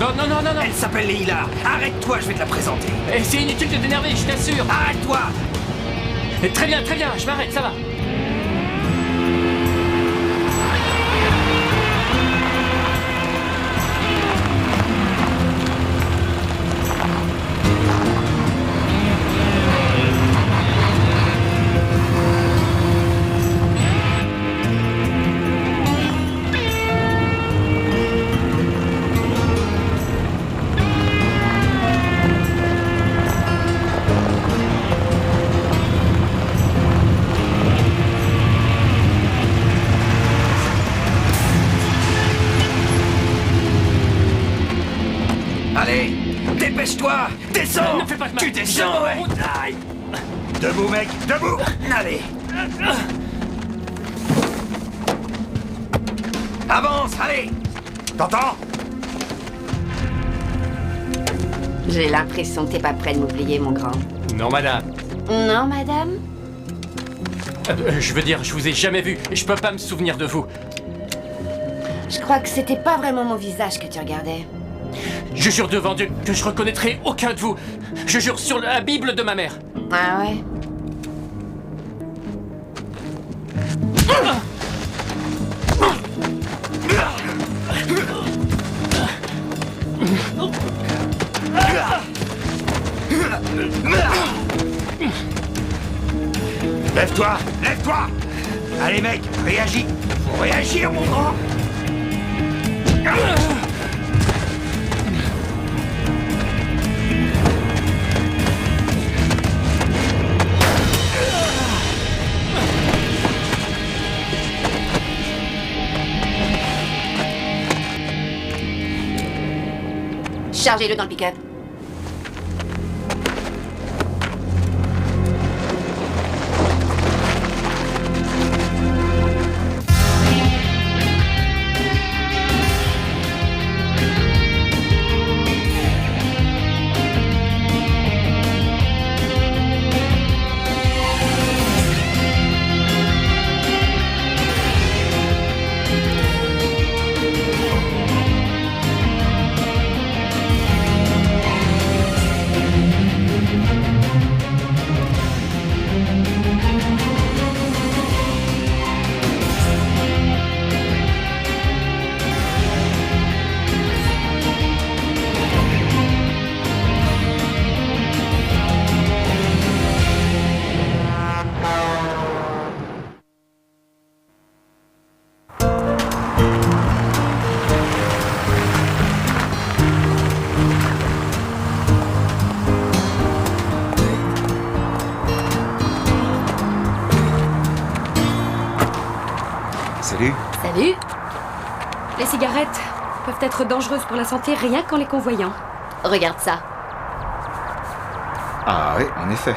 Non, non, non, non, non. Elle s'appelle Leila. Arrête-toi, je vais te la présenter. Et c'est inutile de t'énerver, je t'assure. Arrête-toi. Très bien, je m'arrête, ça va. Allez, dépêche-toi. Descends. Ne fais pas de mal. Tu descends, ouais. Aïe. Debout, mec, debout. Allez. Avance, allez. T'entends? J'ai l'impression que t'es pas prêt de m'oublier, mon grand. Non, madame. Non, madame? Je veux dire, je vous ai jamais vu. Je peux pas me souvenir de vous. Je crois que c'était pas vraiment mon visage que tu regardais. Je jure devant Dieu que je reconnaîtrai aucun de vous. Je jure sur la Bible de ma mère. Ah ouais? Lève-toi, lève-toi. Allez, mec, réagis. Faut réagir, mon grand. Chargez-le dans le pick-up. Salut. Salut. Les cigarettes peuvent être dangereuses pour la santé rien qu'en les convoyant. Regarde ça. Ah oui, en effet.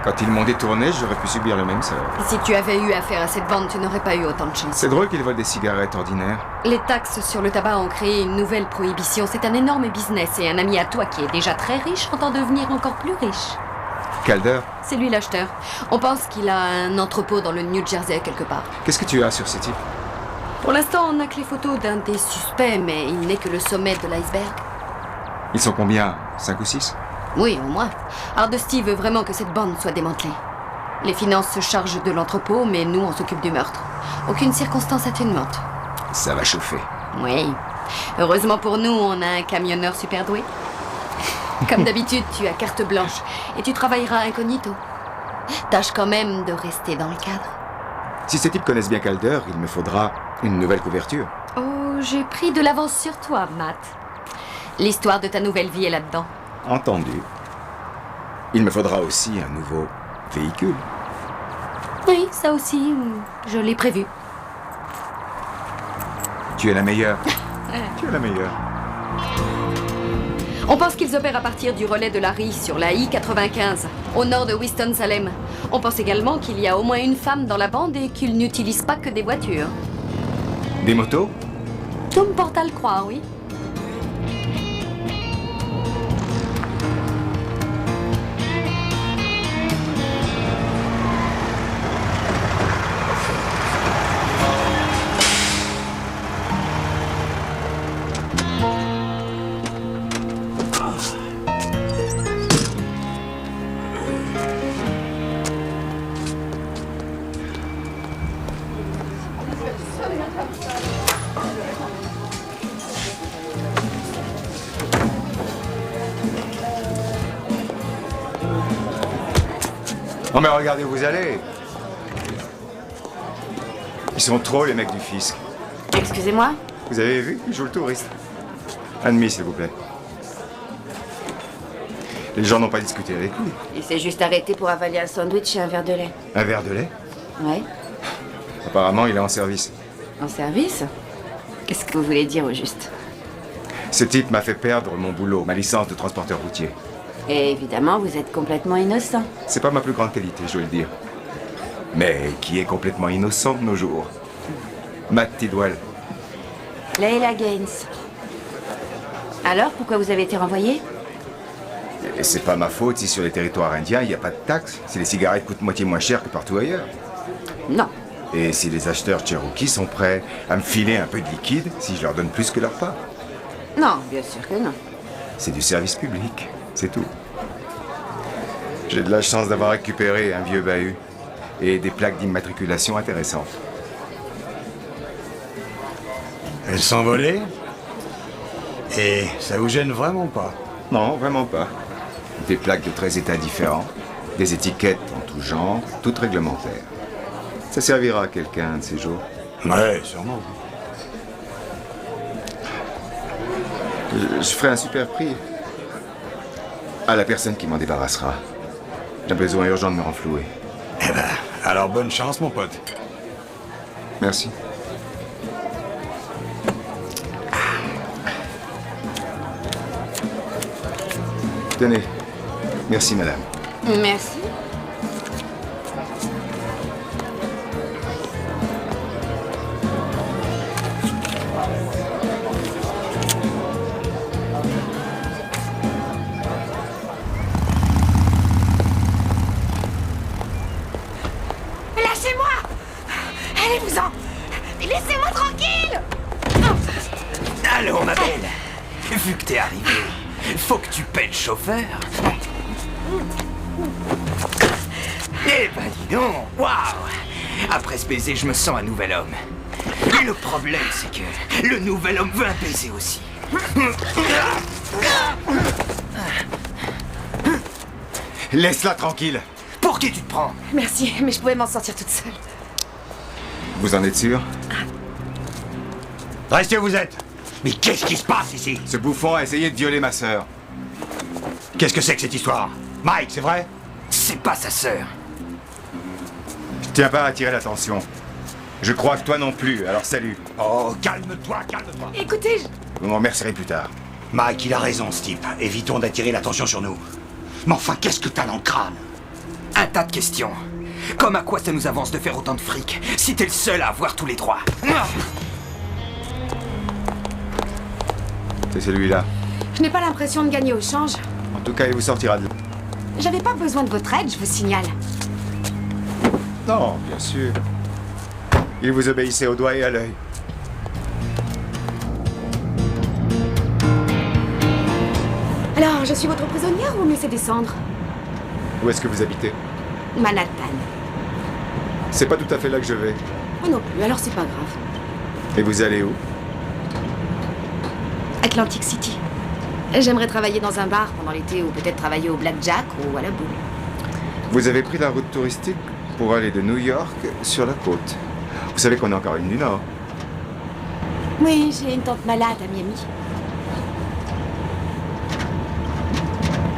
Quand ils m'ont détourné, j'aurais pu subir le même sort. Si tu avais eu affaire à cette bande, tu n'aurais pas eu autant de chance. C'est drôle qu'ils volent des cigarettes ordinaires. Les taxes sur le tabac ont créé une nouvelle prohibition. C'est un énorme business et un ami à toi qui est déjà très riche entend devenir encore plus riche. Calder, C'est lui l'acheteur. On pense qu'il a un entrepôt dans le New Jersey quelque part. qu'est-ce que tu as sur ces types? Pour l'instant, on n'a que les photos d'un des suspects, mais il n'est que le sommet de l'iceberg. Ils sont combien? 5 ou 6? Oui, au moins. Hardesty veut vraiment que cette bande soit démantelée. Les finances se chargent de l'entrepôt, mais nous, on s'occupe du meurtre. Aucune circonstance atténuante. Ça va chauffer. Oui. Heureusement pour nous, on a un camionneur super doué. Comme d'habitude, tu as carte blanche et tu travailleras incognito. Tâche quand même de rester dans le cadre. Si ces types connaissent bien Calder, il me faudra une nouvelle couverture. Oh, j'ai pris de l'avance sur toi, Matt. L'histoire de ta nouvelle vie est là-dedans. Entendu. Il me faudra aussi un nouveau véhicule. Oui, ça aussi, je l'ai prévu. Tu es la meilleure. Tu es la meilleure. On pense qu'ils opèrent à partir du relais de Larry sur la I-95, au nord de Winston-Salem. On pense également qu'il y a au moins une femme dans la bande et qu'ils n'utilisent pas que des voitures. Des motos? Tout me porte à le croire, oui. Non mais regardez où vous allez. Ils sont trop les mecs du fisc. Excusez-moi? Vous avez vu? Ils jouent le touriste. Un demi, s'il vous plaît. Les gens n'ont pas discuté avec lui. Il s'est juste arrêté pour avaler un sandwich et un verre de lait. Un verre de lait? Ouais. Apparemment, il est en service. En service? Qu'est-ce que vous voulez dire au juste? Ce type m'a fait perdre mon boulot, ma licence de transporteur routier. Et évidemment, vous êtes complètement innocent. C'est pas ma plus grande qualité, je dois le dire. Mais qui est complètement innocent de nos jours? Matt Tidwell. Leila Gaines. Alors, pourquoi vous avez été renvoyé? Et c'est pas ma faute si sur les territoires indiens, il n'y a pas de taxes, si les cigarettes coûtent moitié moins cher que partout ailleurs. Non. Et si les acheteurs Cherokee sont prêts à me filer un peu de liquide si je leur donne plus que leur part. Non, bien sûr que non. C'est du service public, c'est tout. J'ai de la chance d'avoir récupéré un vieux bahut et des plaques d'immatriculation intéressantes. Elles sont volées? Et ça vous gêne vraiment pas? Non, vraiment pas. Des plaques de 13 états différents, des étiquettes en tout genre, toutes réglementaires. Ça servira à quelqu'un un de ces jours. Ouais, sûrement. Je ferai un super prix à la personne qui m'en débarrassera. J'ai besoin urgent de me renflouer. Eh ben, alors bonne chance, mon pote. Merci. Tenez. Merci, madame. Merci. Lâchez-moi! Allez-vous-en! Laissez-moi tranquille! Alors, ma belle, vu que t'es arrivé, faut que tu pètes chauffeur. Eh ben dis donc, waouh! Après ce baiser, je me sens un nouvel homme. Et le problème, c'est que le nouvel homme veut un baiser aussi. Laisse-la tranquille. Pour qui tu te prends? Merci, mais je pouvais m'en sortir toute seule. Vous en êtes sûr? Restez où vous êtes. Mais qu'est-ce qui se passe ici? Ce bouffon a essayé de violer ma sœur. Qu'est-ce que c'est que cette histoire? Mike, c'est vrai? C'est pas sa sœur. Je tiens pas à attirer l'attention. Je crois que toi non plus, alors salut. Oh, calme-toi, calme-toi. Écoutez, Vous m'en remercierez plus tard. Mike, il a raison, ce type. Évitons d'attirer l'attention sur nous. Mais enfin, qu'est-ce que t'as dans le crâne? Un tas de questions. Comme à quoi ça nous avance de faire autant de fric si t'es le seul à avoir tous les droits? C'est celui-là. je n'ai pas l'impression de gagner au change. En tout cas, il vous sortira de là. J'avais pas besoin de votre aide, je vous signale. Non, bien sûr. Il vous obéissait au doigt et à l'œil. Alors, je suis votre prisonnière ou mieux c'est descendre? Où est-ce que vous habitez? Manhattan. C'est pas tout à fait là que je vais. Moi non plus, alors c'est pas grave. Et vous allez où? Atlantic City. J'aimerais travailler dans un bar pendant l'été ou peut-être travailler au blackjack ou à la boule. Vous avez pris la route touristique pour aller de New York sur la côte. Vous savez qu'on est en Caroline du Nord. Oui, j'ai une tante malade à Miami.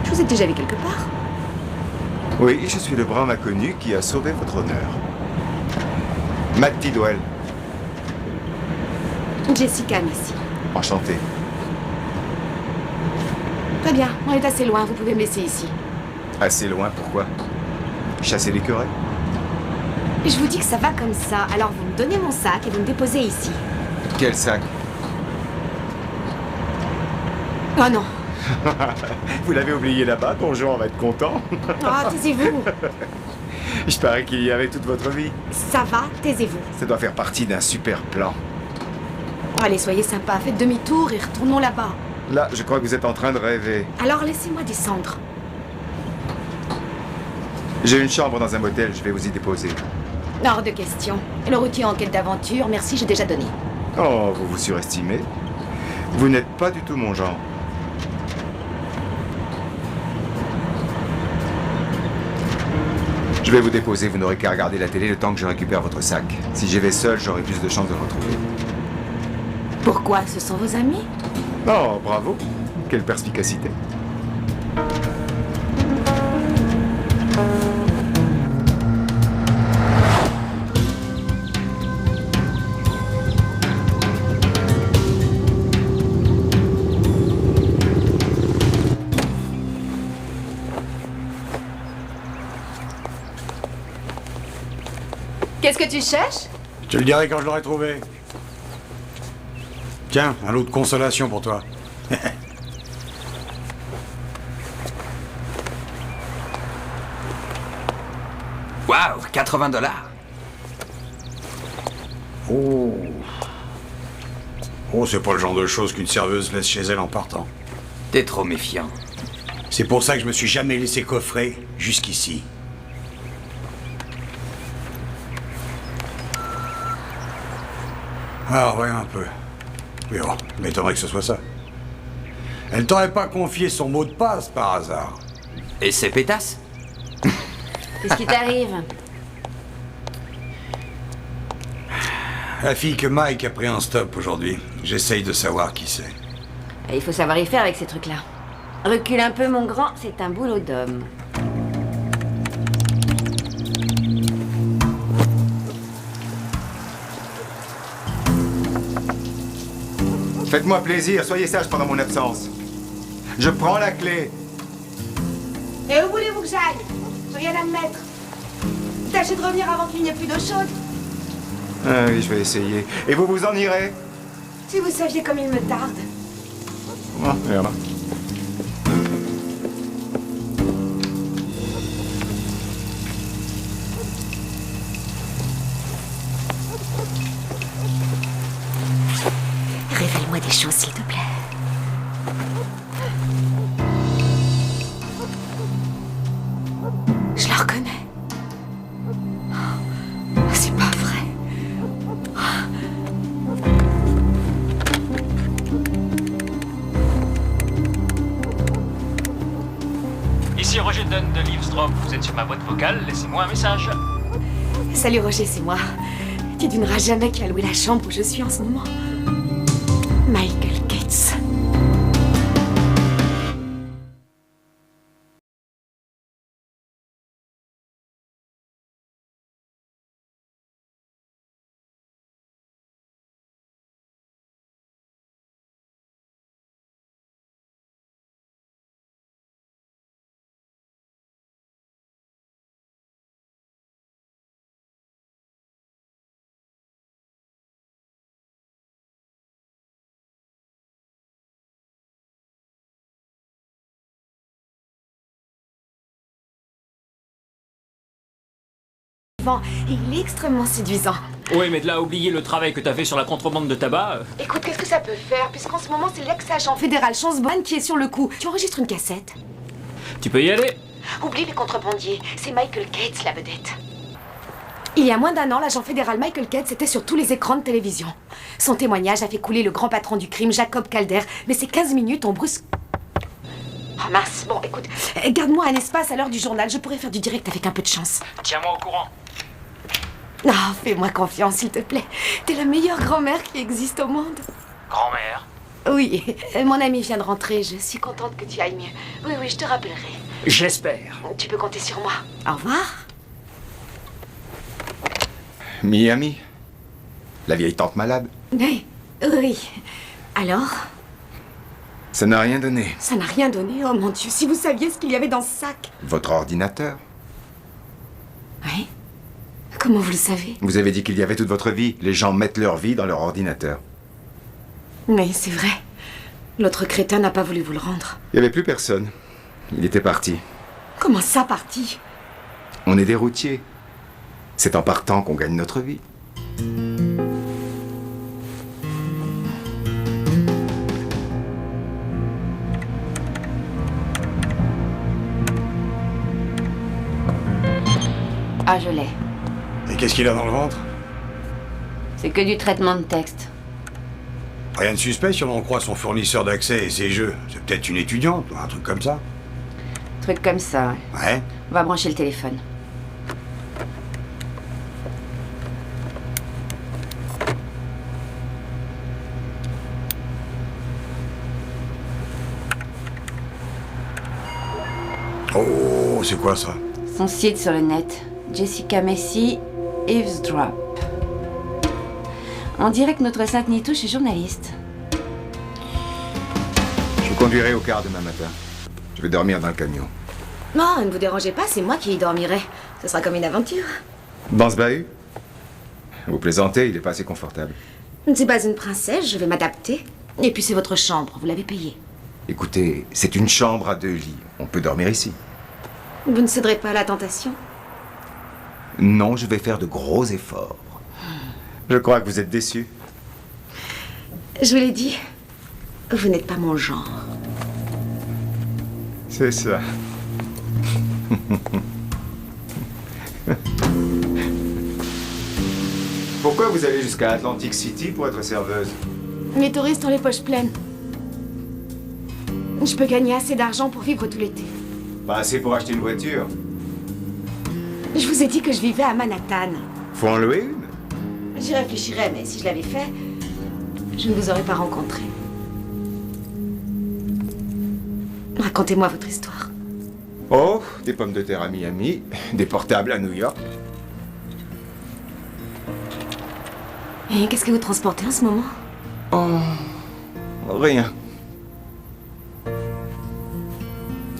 Je vous ai déjà vu quelque part. Oui, je suis le brave inconnu qui a sauvé votre honneur. Matt Tidwell. Jessica Missy. Enchanté. Très bien, on est assez loin, vous pouvez me laisser ici. Assez loin, pourquoi? Chasser l'écureuil? Je vous dis que ça va comme ça, alors vous me donnez mon sac et vous me déposez ici. Quel sac? Oh non. Vous l'avez oublié là-bas, ton Jean va être content. Oh, taisez-vous. Je parie qu'il y avait toute votre vie. Ça va, taisez-vous. Ça doit faire partie d'un super plan. Allez, soyez sympa, faites demi-tour et retournons là-bas. Là, je crois que vous êtes en train de rêver. Alors laissez-moi descendre. J'ai une chambre dans un motel, je vais vous y déposer. Hors de question. Le routier en quête d'aventure, merci, j'ai déjà donné. Oh, vous vous surestimez. Vous n'êtes pas du tout mon genre. Je vais vous déposer, vous n'aurez qu'à regarder la télé le temps que je récupère votre sac. Si j'y vais seul, j'aurai plus de chances de le retrouver. Pourquoi? Ce sont vos amis? Oh, bravo. Quelle perspicacité. Qu'est-ce que tu cherches? Je te le dirai quand je l'aurai trouvé. Tiens, un lot de consolation pour toi. Waouh, 80 $. Oh. Oh, c'est pas le genre de choses qu'une serveuse laisse chez elle en partant. T'es trop méfiant. C'est pour ça que je me suis jamais laissé coffrer jusqu'ici. Alors, voyons un peu. Mais bon, m'étonnerait que ce soit ça. Elle t'aurait pas confié son mot de passe par hasard. Et c'est pétasse? Qu'est-ce qui t'arrive? La fille que Mike a pris en stop aujourd'hui. J'essaye de savoir qui c'est. Et il faut savoir y faire avec ces trucs-là. Recule un peu, mon grand, c'est un boulot d'homme. Faites-moi plaisir, soyez sage pendant mon absence. Je prends la clé. Et où voulez-vous que j'aille? J'ai rien à me mettre. Tâchez de revenir avant qu'il n'y ait plus d'eau chaude. Ah oui, je vais essayer. Et vous vous en irez? Si vous saviez comme il me tarde. Oh, merde. Révèle-moi des choses, s'il te plaît. Je la reconnais. C'est pas vrai. Ici Roger Dunn de Livestrop. Vous êtes sur ma boîte vocale, laissez-moi un message. Salut Roger, c'est moi. Tu devineras jamais qui a loué la chambre où je suis en ce moment. Michael Gates. Et il est extrêmement séduisant. Oui, mais de là à oublier le travail que t'as fait sur la contrebande de tabac... Écoute, qu'est-ce que ça peut faire? Puisqu'en ce moment, c'est l'ex-agent fédéral Chance Bonne qui est sur le coup. Tu enregistres une cassette? Tu peux y aller. Oublie les contrebandiers. C'est Michael Gates, la vedette. Il y a moins d'un an, l'agent fédéral Michael Gates était sur tous les écrans de télévision. Son témoignage a fait couler le grand patron du crime, Jacob Calder. Mais ces 15 minutes ont brusque... Oh mince, bon, écoute, garde-moi un espace à l'heure du journal. Je pourrais faire du direct avec un peu de chance. Tiens-moi au courant. Non, fais-moi confiance, s'il te plaît. T'es la meilleure grand-mère qui existe au monde. Grand-mère. Oui, mon ami vient de rentrer. Je suis contente que tu ailles mieux. Oui, oui, je te rappellerai. J'espère. Tu peux compter sur moi. Au revoir. Miami. La vieille tante malade. Oui, oui. Alors? Ça n'a rien donné. Ça n'a rien donné. Oh mon Dieu, si vous saviez ce qu'il y avait dans ce sac. Votre ordinateur. Oui? Comment vous le savez? Vous avez dit qu'il y avait toute votre vie. Les gens mettent leur vie dans leur ordinateur. Mais c'est vrai. L'autre crétin n'a pas voulu vous le rendre. Il n'y avait plus personne. Il était parti. Comment ça, parti? On est des routiers. C'est en partant qu'on gagne notre vie. Ah, je l'ai. Et qu'est-ce qu'il a dans le ventre? C'est que du traitement de texte. Rien de suspect si on en croit son fournisseur d'accès et ses jeux. C'est peut-être une étudiante ou un truc comme ça. Truc comme ça, ouais. Ouais. On va brancher le téléphone. Oh, c'est quoi ça? Son site sur le net. Jessica Messi, Eavesdrop. On dirait que notre sainte Nitouche est journaliste. Je vous conduirai au car demain matin. Je vais dormir dans le camion. Non, ne vous dérangez pas, c'est moi qui y dormirai. Ce sera comme une aventure. Dans ce bahut? Vous plaisantez, il est pas assez confortable. Je ne suis pas une princesse, je vais m'adapter. Et puis c'est votre chambre, vous l'avez payée. Écoutez, c'est une chambre à 2 lits. On peut dormir ici. Vous ne céderez pas à la tentation? Non, je vais faire de gros efforts. Je crois que vous êtes déçu. Je vous l'ai dit, vous n'êtes pas mon genre. C'est ça. Pourquoi vous allez jusqu'à Atlantic City pour être serveuse? Les touristes ont les poches pleines. Je peux gagner assez d'argent pour vivre tout l'été. Pas assez pour acheter une voiture. Je vous ai dit que je vivais à Manhattan. Faut en louer une. J'y réfléchirais, mais si je l'avais fait, je ne vous aurais pas rencontré. Racontez-moi votre histoire. Oh, des pommes de terre à Miami, des portables à New York. Et qu'est-ce que vous transportez en ce moment? Oh, rien.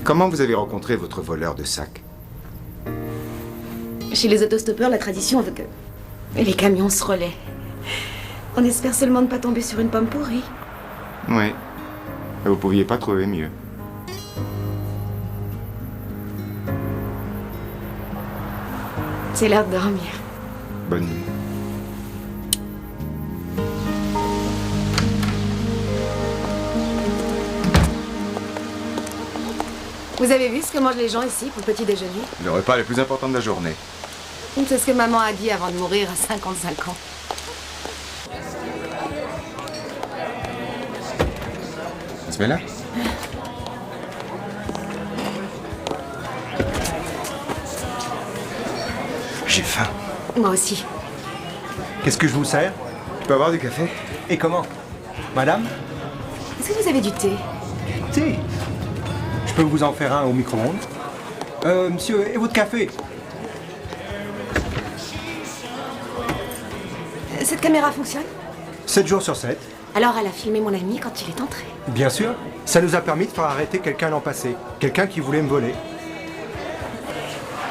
Comment vous avez rencontré votre voleur de sacs? Chez les autostoppeurs, la tradition veut que les camions se relaient. On espère seulement ne pas tomber sur une pomme pourrie. Oui. Vous pouviez pas trouver mieux. C'est l'heure de dormir. Bonne nuit. Vous avez vu ce que mangent les gens ici pour le petit déjeuner? Le repas le plus important de la journée. C'est ce que maman a dit avant de mourir à 55 ans. Bismillah. J'ai faim. Moi aussi. Qu'est-ce que je vous sers? Je peux avoir du café? Et comment? Madame? Est-ce que vous avez du thé? Thé? Je peux vous en faire un au micro-ondes? Monsieur, et votre café? Cette caméra fonctionne? 7 jours sur 7. Alors elle a filmé mon ami quand il est entré. Bien sûr. Ça nous a permis de faire arrêter quelqu'un l'an passé. Quelqu'un qui voulait me voler.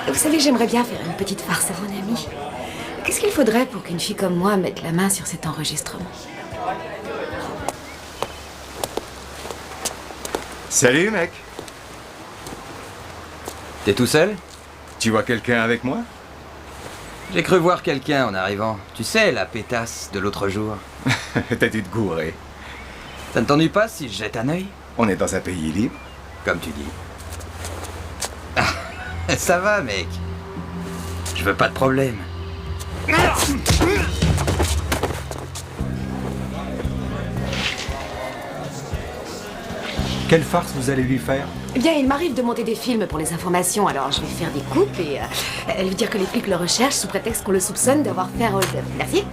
Vous savez, j'aimerais bien faire une petite farce à mon ami. Qu'est-ce qu'il faudrait pour qu'une fille comme moi mette la main sur cet enregistrement? Salut, mec. T'es tout seul? Tu vois quelqu'un avec moi? J'ai cru voir quelqu'un en arrivant. Tu sais, la pétasse de l'autre jour. T'as dû te gourer. Ça ne t'ennuie pas si je jette un œil? On est dans un pays libre. Comme tu dis. Ah, ça va, mec. Je veux pas de problème. Quelle farce vous allez lui faire? Eh bien, il m'arrive de monter des films pour les informations, alors je vais faire des coupes et lui dire que les flics le recherchent sous prétexte qu'on le soupçonne d'avoir fait un hold-up. Merci.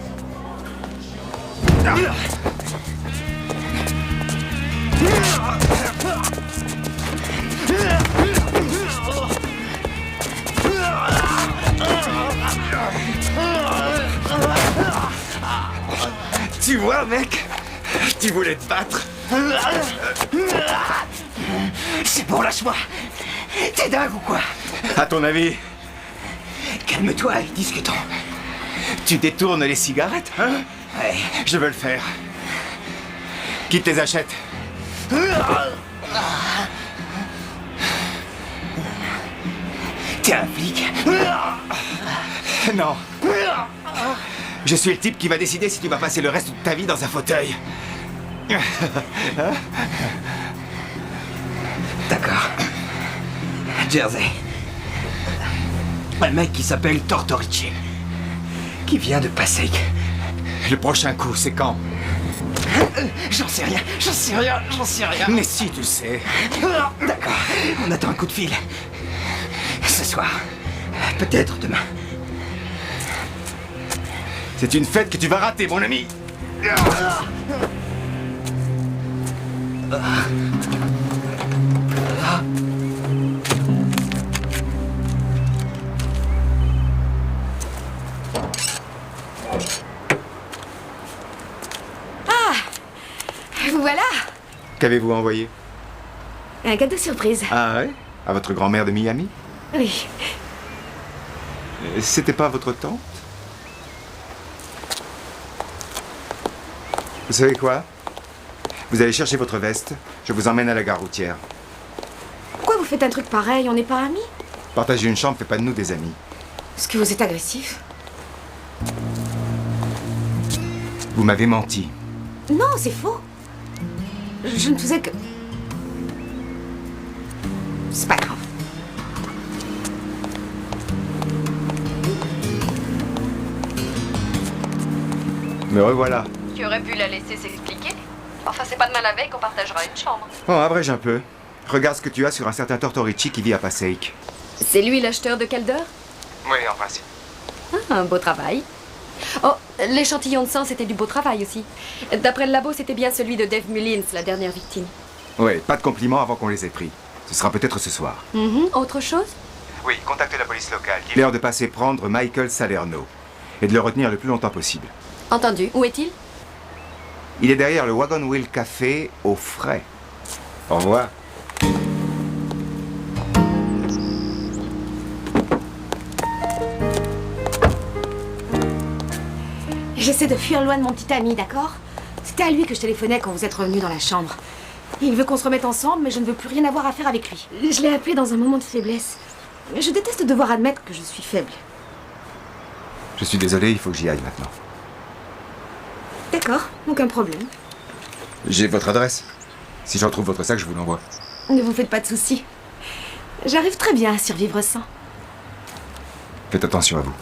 Tu vois, mec? Tu voulais te battre? C'est bon, lâche-moi. T'es dingue ou quoi? À ton avis? Calme-toi et discutons. Tu détournes les cigarettes, hein? Ouais. Je veux le faire. Qui te les achète? T'es un flic? Non. Je suis le type qui va décider si tu vas passer le reste de ta vie dans un fauteuil. D'accord. Jersey. Un mec qui s'appelle Tortorici. Qui vient de Passaic. Le prochain coup, c'est quand? J'en sais rien, j'en sais rien, j'en sais rien. Mais si, tu sais. D'accord, on attend un coup de fil. Ce soir. Peut-être demain. C'est une fête que tu vas rater, mon ami. Qu'avez-vous envoyé? Un cadeau surprise. Ah ouais? À votre grand-mère de Miami? Oui. C'était pas votre tante? Vous savez quoi? Vous allez chercher votre veste. Je vous emmène à la gare routière. Pourquoi vous faites un truc pareil? On n'est pas amis? Partager une chambre fait pas de nous des amis. Est-ce que vous êtes agressif? Vous m'avez menti. Non, c'est faux. Je ne faisais que... C'est pas grave. Me revoilà. Tu aurais pu la laisser s'expliquer. Enfin, c'est pas demain la veille qu'on partagera une chambre. Bon, abrège un peu. Regarde ce que tu as sur un certain Tortorici qui vit à Passaic. C'est lui l'acheteur de Calder? Oui, en principe. Ah, un beau travail. Oh, l'échantillon de sang, c'était du beau travail aussi. D'après le labo, c'était bien celui de Dave Mullins, la dernière victime. Oui, pas de compliments avant qu'on les ait pris. Ce sera peut-être ce soir. Autre chose? Oui, contactez la police locale. Il est l'heure de passer prendre Michael Salerno et de le retenir le plus longtemps possible. Entendu. Où est-il? Il est derrière le Wagon Wheel Café au frais. Au revoir. J'essaie de fuir loin de mon petit ami, d'accord? C'était à lui que je téléphonais quand vous êtes revenu dans la chambre. Il veut qu'on se remette ensemble, mais je ne veux plus rien avoir à faire avec lui. Je l'ai appelé dans un moment de faiblesse. Je déteste devoir admettre que je suis faible. Je suis désolé, il faut que j'y aille maintenant. D'accord, aucun problème. J'ai votre adresse. Si je retrouve votre sac, je vous l'envoie. Ne vous faites pas de soucis. J'arrive très bien à survivre sans. Faites attention à vous.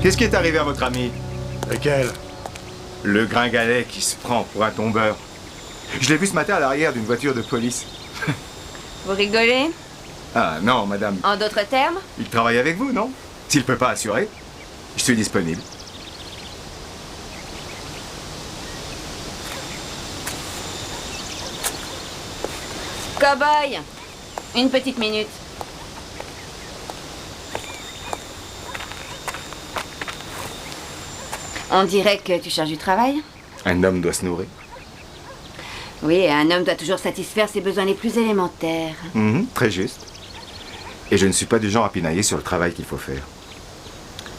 Qu'est-ce qui est arrivé à votre ami? Lequel? Le gringalet qui se prend pour un tombeur. Je l'ai vu ce matin à l'arrière d'une voiture de police. Vous rigolez? Ah non, madame. En d'autres termes? Il travaille avec vous, non? S'il peut pas assurer, je suis disponible. Cowboy, une petite minute. On dirait que tu cherches du travail. Un homme doit se nourrir. Oui, un homme doit toujours satisfaire ses besoins les plus élémentaires. Très juste. Et je ne suis pas du genre à pinailler sur le travail qu'il faut faire.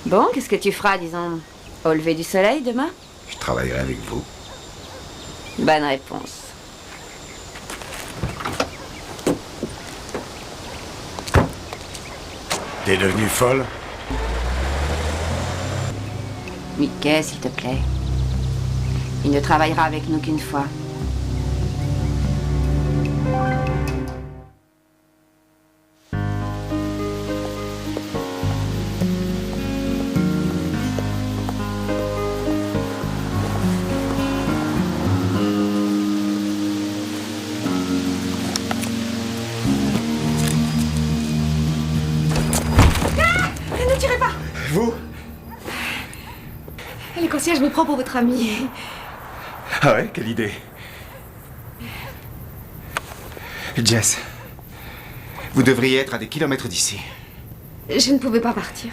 Bon, qu'est-ce que tu feras, disons, au lever du soleil demain? Je travaillerai avec vous. Bonne réponse. T'es devenue folle? Mickey, s'il te plaît. Il ne travaillera avec nous qu'une fois. Ne tirez pas! Vous? Les concierges me prend pour votre ami. Ah ouais, quelle idée. Jess, vous devriez être à des kilomètres d'ici. Je ne pouvais pas partir.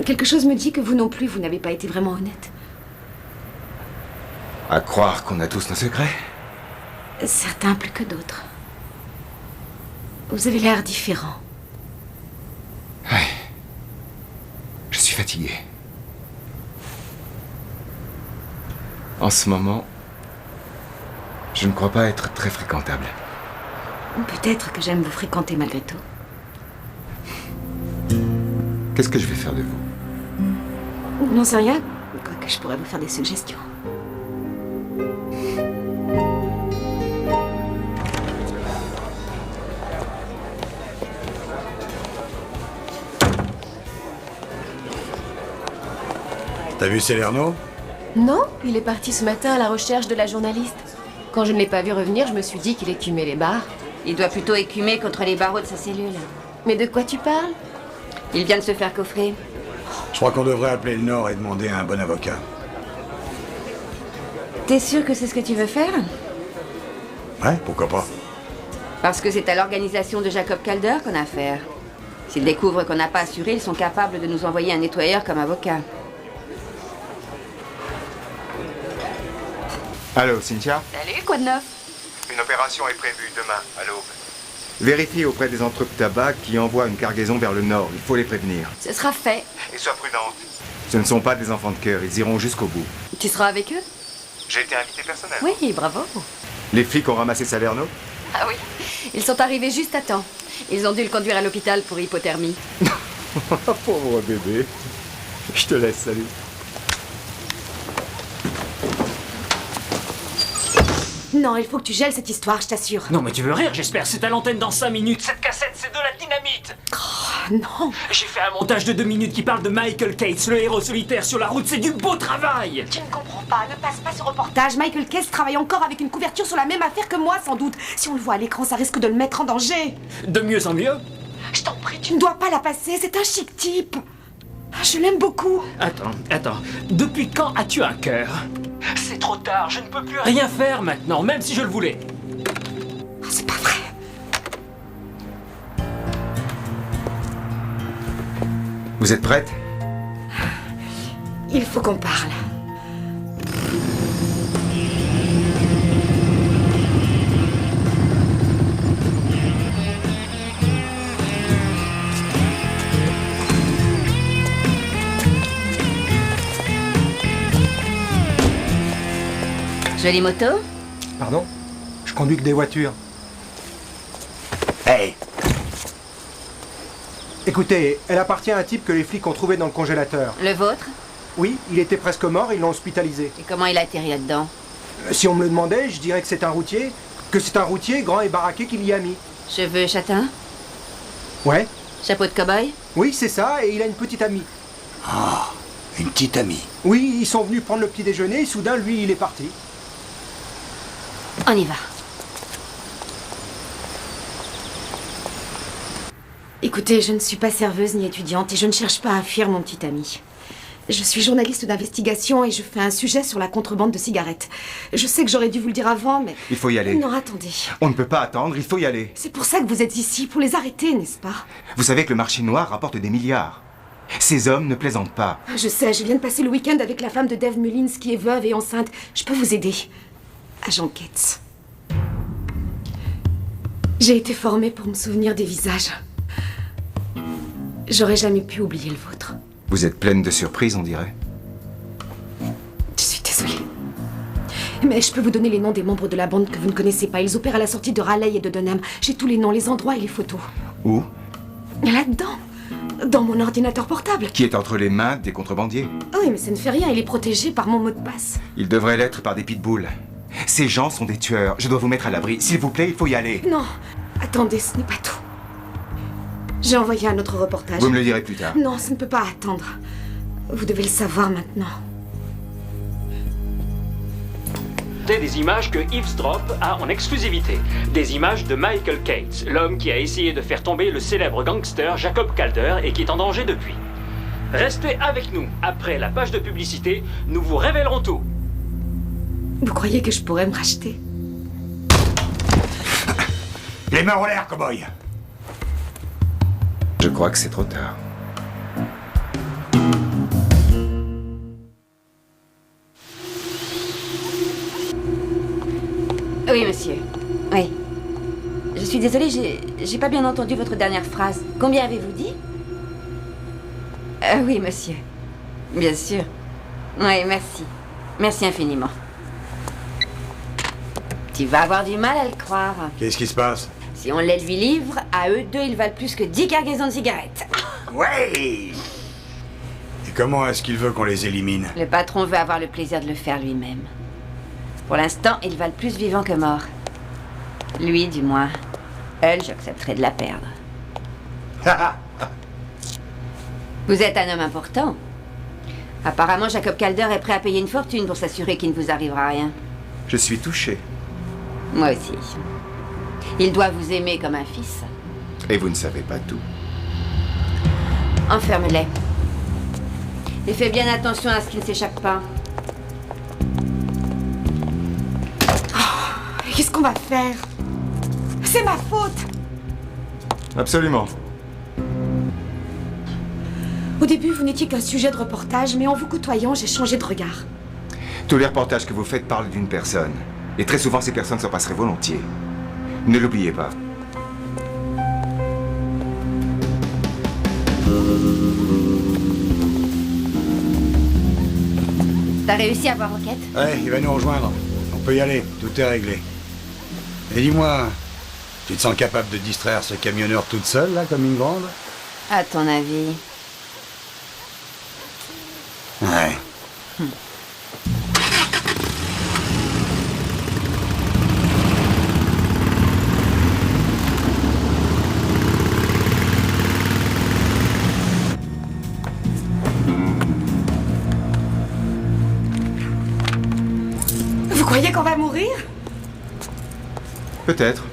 Quelque chose me dit que vous non plus, vous n'avez pas été vraiment honnête. À croire qu'on a tous nos secrets. Certains plus que d'autres. Vous avez l'air différent. Ouais. Je suis fatigué. En ce moment, je ne crois pas être très fréquentable. Peut-être que j'aime vous fréquenter malgré tout. Qu'est-ce que je vais faire de vous? Non, c'est rien. Quoique je pourrais vous faire des suggestions. T'as vu Salerno? Non, il est parti ce matin à la recherche de la journaliste. Quand je ne l'ai pas vu revenir, je me suis dit qu'il écumait les bars. Il doit plutôt écumer contre les barreaux de sa cellule. Mais de quoi tu parles? Il vient de se faire coffrer. Je crois qu'on devrait appeler le Nord et demander un bon avocat. T'es sûr que c'est ce que tu veux faire? Ouais, pourquoi pas? Parce que c'est à l'organisation de Jacob Calder qu'on a affaire. S'ils découvrent qu'on n'a pas assuré, ils sont capables de nous envoyer un nettoyeur comme avocat. Allô, Cynthia? Salut, quoi de neuf? Une opération est prévue demain, à l'aube. Vérifie auprès des entrepôts tabac qui envoient une cargaison vers le nord. Il faut les prévenir. Ce sera fait. Et sois prudente. Ce ne sont pas des enfants de cœur, ils iront jusqu'au bout. Tu seras avec eux? J'ai été invité personnellement. Oui, bravo. Les flics ont ramassé Salerno? Ah oui. Ils sont arrivés juste à temps. Ils ont dû le conduire à l'hôpital pour hypothermie. Pauvre bébé. Je te laisse, salut. Non, il faut que tu gèles cette histoire, je t'assure. Non mais tu veux rire, j'espère. C'est à l'antenne dans 5 minutes. Cette cassette, c'est de la dynamite. Oh, non. J'ai fait un montage de 2 minutes qui parle de Michael Cates, le héros solitaire sur la route. C'est du beau travail. Tu ne comprends pas, ne passe pas ce reportage. Michael Cates travaille encore avec une couverture sur la même affaire que moi, sans doute. Si on le voit à l'écran, ça risque de le mettre en danger. De mieux en mieux. Je t'en prie, tu ne dois pas la passer, c'est un chic type. Je l'aime beaucoup. Attends. Depuis quand as-tu un cœur? C'est trop tard, je ne peux plus rien faire maintenant, même si je le voulais. C'est pas vrai. Vous êtes prête? Il faut qu'on parle. Jolie moto? Pardon? Je conduis que des voitures. Hey! Écoutez, elle appartient à un type que les flics ont trouvé dans le congélateur. Le vôtre? Oui, il était presque mort, ils l'ont hospitalisé. Et comment il a atterri là-dedans? Si on me le demandait, je dirais que c'est un routier. Que c'est un routier grand et baraqué qui l'y a mis. Cheveux châtains? Ouais. Chapeau de cow-boy? Oui, c'est ça, et il a une petite amie. Ah, une petite amie. Oui, ils sont venus prendre le petit déjeuner, et soudain, lui, il est parti. On y va. Écoutez, je ne suis pas serveuse ni étudiante et je ne cherche pas à fuir mon petit ami. Je suis journaliste d'investigation et je fais un sujet sur la contrebande de cigarettes. Je sais que j'aurais dû vous le dire avant, mais... Il faut y aller. Non, attendez. On ne peut pas attendre, il faut y aller. C'est pour ça que vous êtes ici, pour les arrêter, n'est-ce pas? Vous savez que le marché noir rapporte des milliards. Ces hommes ne plaisantent pas. Je sais, je viens de passer le week-end avec la femme de Dave Mullins qui est veuve et enceinte. Je peux vous aider. Agent Cates. J'ai été formée pour me souvenir des visages. J'aurais jamais pu oublier le vôtre. Vous êtes pleine de surprises, on dirait. Je suis désolée. Mais je peux vous donner les noms des membres de la bande que vous ne connaissez pas. Ils opèrent à la sortie de Raleigh et de Dunham. J'ai tous les noms, les endroits et les photos. Où? Là-dedans. Dans mon ordinateur portable. Qui est entre les mains des contrebandiers. Oui, mais ça ne fait rien. Il est protégé par mon mot de passe. Il devrait l'être par des pitbulls. Ces gens sont des tueurs. Je dois vous mettre à l'abri. S'il vous plaît, il faut y aller. Non. Attendez, ce n'est pas tout. J'ai envoyé un autre reportage. Vous me le direz plus tard. Non, ça ne peut pas attendre. Vous devez le savoir maintenant. Des images que Eavesdrop a en exclusivité. Des images de Michael Cates, l'homme qui a essayé de faire tomber le célèbre gangster Jacob Calder et qui est en danger depuis. Restez avec nous. Après la page de publicité, nous vous révélerons tout. Vous croyez que je pourrais me racheter? Les mains en l'air, cow-boy! Je crois que c'est trop tard. Oui, monsieur. Oui. Je suis désolée, j'ai pas bien entendu votre dernière phrase. Combien avez-vous dit? Oui, monsieur. Bien sûr. Oui, merci. Merci infiniment. Tu vas avoir du mal à le croire. Qu'est-ce qui se passe? Si on les lui livre, à eux deux, ils valent plus que 10 cargaisons de cigarettes. Ouais! Et comment est-ce qu'il veut qu'on les élimine? Le patron veut avoir le plaisir de le faire lui-même. Pour l'instant, ils valent plus vivants que morts. Lui, du moins. Elle, j'accepterai de la perdre. Vous êtes un homme important. Apparemment, Jacob Calder est prêt à payer une fortune pour s'assurer qu'il ne vous arrivera rien. Je suis touché. Moi aussi. Il doit vous aimer comme un fils. Et vous ne savez pas tout. Enferme-les. Et fais bien attention à ce qu'ils ne s'échappent pas. Qu'est-ce qu'on va faire? C'est ma faute! Absolument. Au début, vous n'étiez qu'un sujet de reportage, mais en vous côtoyant, j'ai changé de regard. Tous les reportages que vous faites parlent d'une personne. Et très souvent, ces personnes s'en passeraient volontiers. Ne l'oubliez pas. T'as réussi à voir Rocket? Ouais, il va nous rejoindre. On peut y aller, tout est réglé. Et dis-moi, tu te sens capable de distraire ce camionneur toute seule, là, comme une grande? À ton avis? Ouais. Vous croyez qu'on va mourir? Peut-être.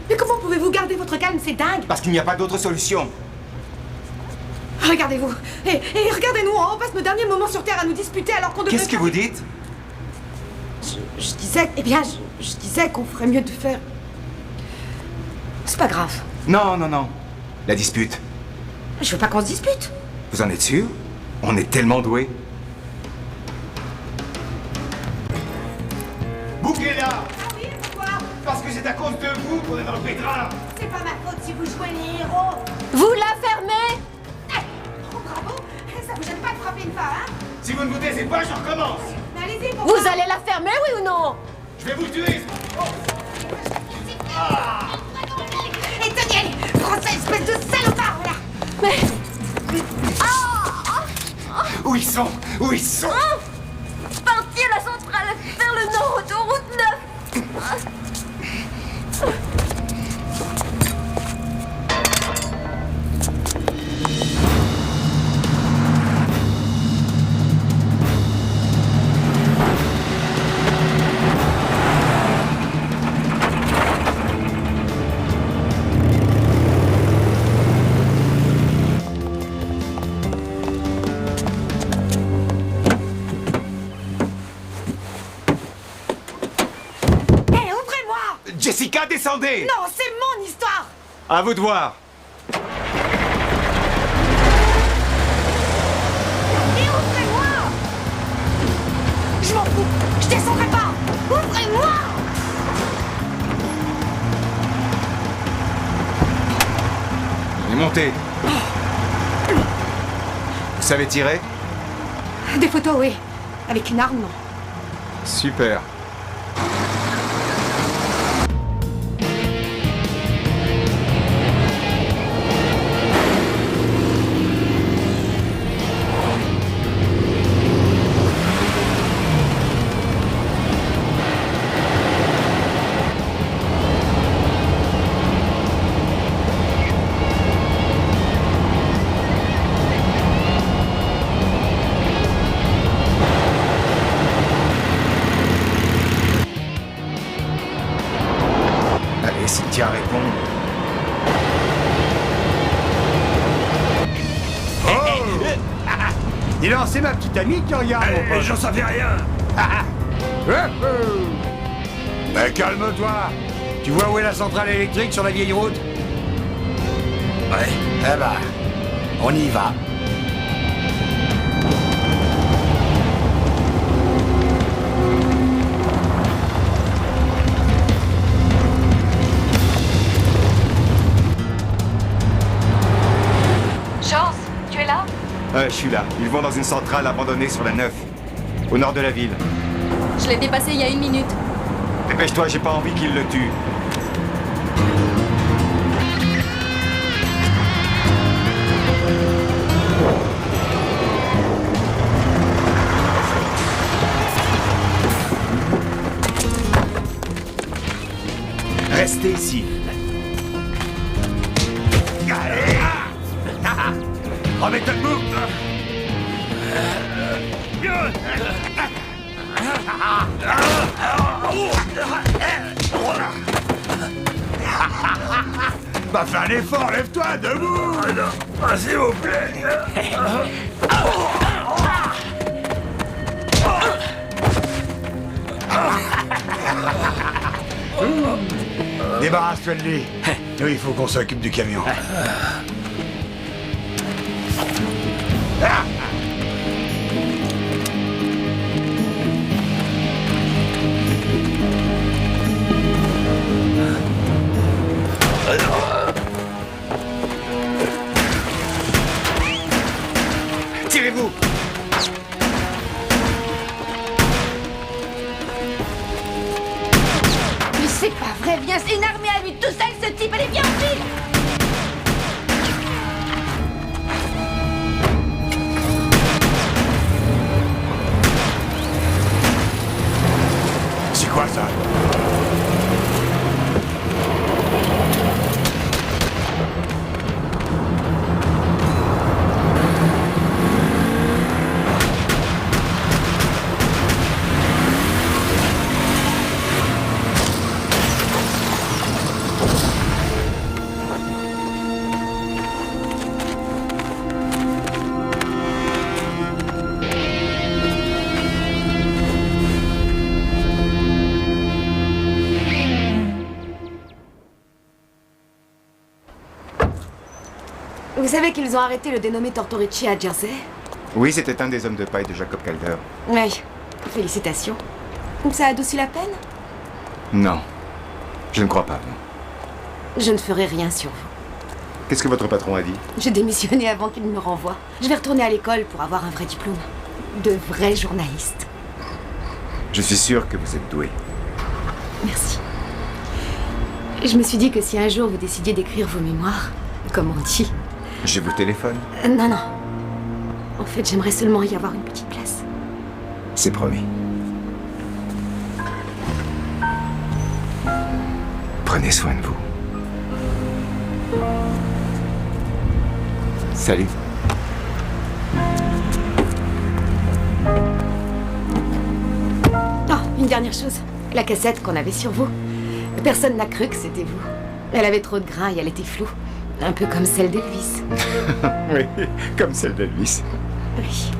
Mais comment pouvez-vous garder votre calme? C'est dingue! Parce qu'il n'y a pas d'autre solution. Regardez-vous! Et regardez-nous, on passe nos derniers moments sur Terre à nous disputer alors qu'on devrait... Qu'est-ce que vous dites? Je disais... Eh bien, je disais qu'on ferait mieux de faire... C'est pas grave. Non, non, non. La dispute. Je veux pas qu'on se dispute. Vous en êtes sûr? On est tellement doués. Bouquez-la! Ah oui, pourquoi? Parce que c'est à cause de vous qu'on est dans le pétrin! C'est pas ma faute si vous jouez les héros. Vous la fermez! Oh, bravo. Ça vous gêne pas de frapper une femme, hein? Si vous ne vous taisez pas, je recommence! Mais allez-y, pourquoi? Vous allez la fermer, oui ou non? Je vais vous tuer! Et tenez, prends ça, espèce de salopard, là. Mais... Où ils sont? Où ils sont? Parti à la centrale vers le nord, autoroute 9. Jessica, descendez! Non, c'est mon histoire! À vous de voir! Et ouvrez-moi! Je m'en fous! Je descendrai pas! Ouvrez-moi! Et montez! Vous savez tirer? Des photos, oui. Avec une arme, non. Super. Allez, Cynthia, réponds. Dis donc, c'est ma petite amie qui regarde, mon pote. J'en savais rien. Mais calme-toi. Tu vois où est la centrale électrique sur la vieille route? Ouais. Eh ben, on y va. Chance, tu es là? Je suis là. Ils vont dans une centrale abandonnée sur la 9, au nord de la ville. Je l'ai dépassé il y a 1 minute. Dépêche-toi, j'ai pas envie qu'ils le tuent. Restez ici. Allez! Remets-toi debout! Bah fais un effort, lève-toi, debout. Non, s'il vous plaît. Débarrasse-toi de lui. Nous, il faut qu'on s'occupe du camion. Tirez-vous. Mais c'est pas vrai, viens, c'est une armée à lui tout seul, ce type, allez, viens, vite. C'est quoi ça? Vous savez qu'ils ont arrêté le dénommé Tortorici à Jersey? Oui, c'était un des hommes de paille de Jacob Calder. Oui, félicitations. Ça adoucit la peine? Non, je ne crois pas, non. Je ne ferai rien sur vous. Qu'est-ce que votre patron a dit? J'ai démissionné avant qu'il me renvoie. Je vais retourner à l'école pour avoir un vrai diplôme. De vrai journaliste. Je suis sûr que vous êtes doué. Merci. Je me suis dit que si un jour vous décidiez d'écrire vos mémoires, comme on dit... Je vous téléphone. Non, non. En fait, j'aimerais seulement y avoir une petite place. C'est promis. Prenez soin de vous. Salut. Oh, une dernière chose. La cassette qu'on avait sur vous. Personne n'a cru que c'était vous. Elle avait trop de grains et elle était floue. Un peu comme celle d'Elvis. Oui, comme celle d'Elvis. Oui.